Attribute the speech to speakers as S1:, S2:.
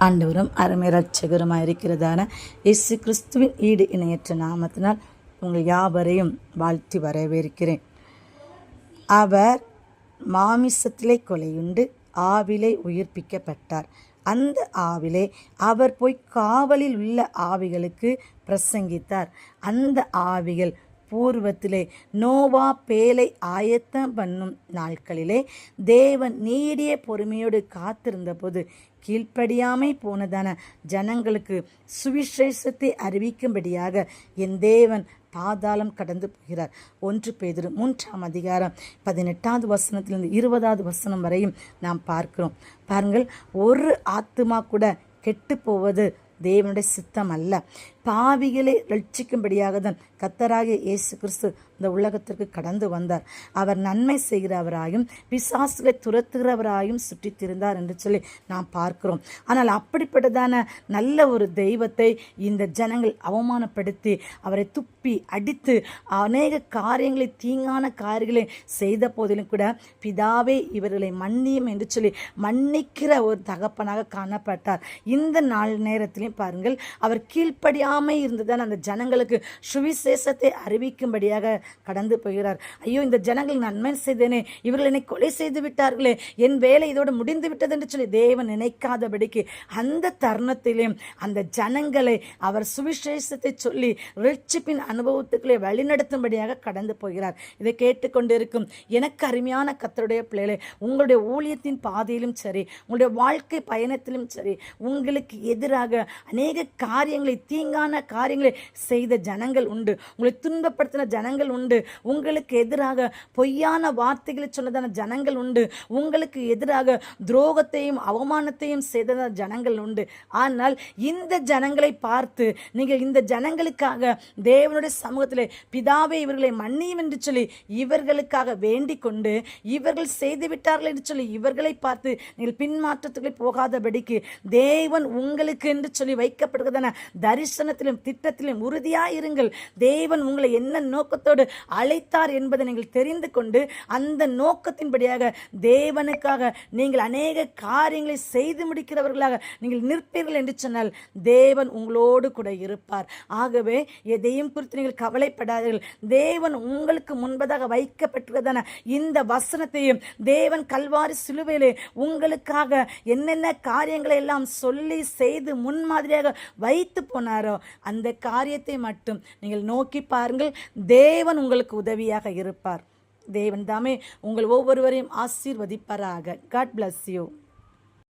S1: ஆண்டவரும் அருமை இரட்சகருமாய் இருக்கிறதான இயேசு கிறிஸ்துவின் ஈடு இணையற்ற நாமத்தினால் உங்கள் யாவரையும் வாழ்த்தி வரவேற்கிறேன். அவர் மாமிசத்திலே கொலையுண்டு ஆவிலே உயிர்ப்பிக்கப்பட்டார். அந்த ஆவிலே அவர் போய் காவலில் உள்ள ஆவிகளுக்கு பிரசங்கித்தார். அந்த ஆவிகள் பூர்வத்திலே நோவா பேலை ஆயத்தம் பண்ணும் நாட்களிலே தேவன் நீடிய பொறுமையோடு காத்திருந்த போது கீழ்ப்படியாமை போனதான ஜனங்களுக்கு சுவிசேஷத்தை அறிவிக்கும்படியாக என் தேவன் பாதாளம் கடந்து போகிறார். 1 பேதுரு 3ஆம் அதிகாரம் 18வது வசனத்திலிருந்து 20வது வசனம் வரையும் நாம் பார்க்கிறோம். பாருங்கள், ஒரு ஆத்துமா கூட கெட்டு போவது தேவனுடைய சித்தம் அல்ல. பாவிகளை ரட்சிக்கும்படியாக தான் கர்த்தராகிய இயேசு கிறிஸ்து இந்த உலகத்திற்கு கடந்து வந்தார். அவர் நன்மை செய்கிறவராயும் பிசாசுகளை துரத்துகிறவராயும் சுற்றித் திரிந்தார் என்று சொல்லி நாம் பார்க்கிறோம். ஆனால் அப்படிப்பட்டதான நல்ல ஒரு தெய்வத்தை இந்த ஜனங்கள் அவமானப்படுத்தி அவரை துப்பி அடித்து அநேக காரியங்களை தீங்கான காரியங்களை செய்த போதிலும் கூட பிதாவே இவர்களை மன்னியும் என்று சொல்லி மன்னிக்கிற ஒரு தகப்பனாக காணப்பட்டார். இந்த நாள் நேரத்திலையும் பாருங்கள், அவர் கீழ்ப்படியாமை இருந்ததால் அந்த ஜனங்களுக்கு சுவிசேஷத்தை அறிவிக்கும்படியாக கடந்து போகிறார். ஐயோ, இந்த ஜனங்கள் நன்மை செய்தேனே, இவர்கள் என்னை கொலை செய்து விட்டார்களே, என் வேலை இதோடு முடிந்து விட்டது என்று சொல்லி தேவன் நினைக்காதபடிக்கு அந்த தருணத்திலேயும் அந்த ஜனங்களை அவர் சுவிசேஷத்தை சொல்லி ரட்சிப்பின் அனுபவத்துக்களை வழிநடத்தும்படியாக கடந்து போகிறார். இதை கேட்டுக்கொண்டிருக்கும் எனக்கு அருமையான கர்த்தருடைய பிள்ளைகளே, உங்களுடைய ஊழியத்தின் பாதையிலும் சரி, உங்களுடைய வாழ்க்கை பயணத்திலும் சரி, உங்களுக்கு எதிராக அநேக காரியங்களை தீங்கான காரியங்களை செய்த ஜனங்கள் உண்டு. உங்களை துன்பப்படுத்தின ஜனங்கள் உண்டு. உங்களுக்கு எதிராக பொய்யான வார்த்தைகளை சொன்னதான ஜனங்கள் உண்டு. உங்களுக்கு எதிராக துரோகத்தையும் அவமானத்தையும் செய்த ஜனங்கள் உண்டு. ஆனால் இந்த ஜனங்களை பார்த்து நீங்கள் இந்த ஜனங்களுக்காக தேவனுடைய சமூகத்திலே பிதாவே இவர்களை மன்னியும் என்று சொல்லி இவர்களுக்காக வேண்டிக் கொண்டு இவர்கள் செய்து விட்டார்கள் என்று சொல்லி இவர்களை பார்த்து நீங்கள் பின்மாற்றத்துக்குள்ளே போகாதபடிக்கு தேவன் உங்களுக்கு என்று சொல்லி வைக்கப்படுகிறதான தரிசனத்திலும் திட்டத்திலும் உறுதியாயிருங்கள். தேவன் உங்களை என்ன நோக்கத்தோடு அழைத்தார் என்பதை நீங்கள் தெரிந்து கொண்டு அந்த நோக்கத்தின்படியாக தேவனுக்காக நீங்கள் அநேக காரியங்களை செய்து முடிக்கிறவர்களாக நீங்கள் நிற்பீர்கள் என்று சொன்னால் தேவன் உங்களோடு கூட இருப்பார். ஆகவே எதையும் குறித்து நீங்கள் கவலைப்படாதீர்கள். தேவன் உங்களுக்கு முன்பதாக வைக்கப்பட்டிருக்கிறதான இந்த வசனத்தையும் தேவன் கல்வாரி சிலுவையிலே உங்களுக்காக என்னென்ன காரியங்களை எல்லாம் சொல்லி செய்து முன்மாதிரியாக வைத்து போனாரோ அந்த காரியத்தை மட்டும் நீங்கள் நோக்கி பாருங்கள். தேவன் உங்களுக்கு உதவியாக இருப்பார். தேவன் தாமே உங்கள் ஒவ்வொருவரையும் ஆசீர்வதிப்பாராக. God bless you.